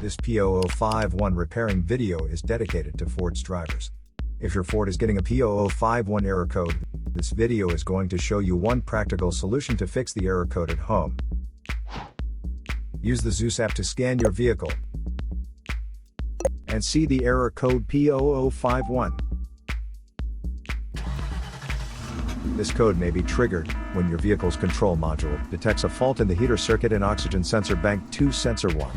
This P0051 repairing video is dedicated to Ford's drivers. If your Ford is getting a P0051 error code, this video is going to show you one practical solution to fix the error code at home. Use the Zeus app to scan your vehicle and see the error code P0051. This code may be triggered when your vehicle's control module detects a fault in the heater circuit and oxygen sensor bank 2 sensor 1.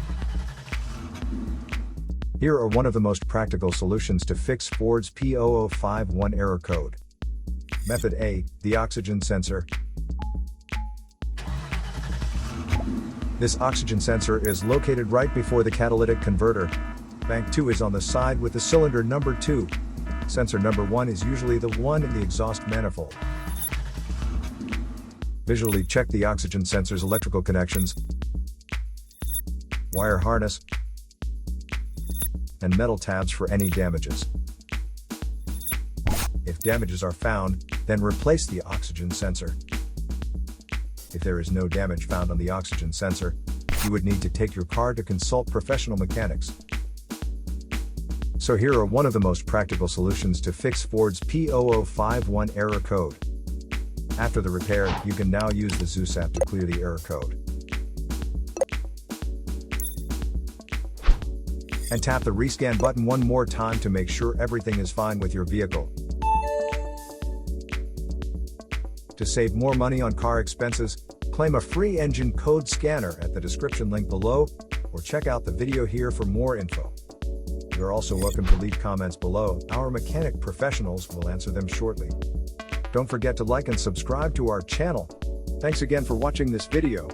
Here are one of the most practical solutions to fix Ford's P0051 error code. Method A, the oxygen sensor. This oxygen sensor is located right before the catalytic converter. Bank 2 is on the side with the cylinder number 2. Sensor number 1 is usually the one in the exhaust manifold. Visually check the oxygen sensor's electrical connections, wire harness, and metal tabs for any damages. If damages are found, then replace the oxygen sensor. If there is no damage found on the oxygen sensor, you would need to take your car to consult professional mechanics. So here are one of the most practical solutions to fix Ford's P0051 error code. After the repair, you can now use the Zeus app to clear the error code. And tap the rescan button one more time to make sure everything is fine with your vehicle. To save more money on car expenses, claim a free engine code scanner at the description link below, or check out the video here for more info. You're also welcome to leave comments below. Our mechanic professionals will answer them shortly. Don't forget to like and subscribe to our channel. Thanks again for watching this video.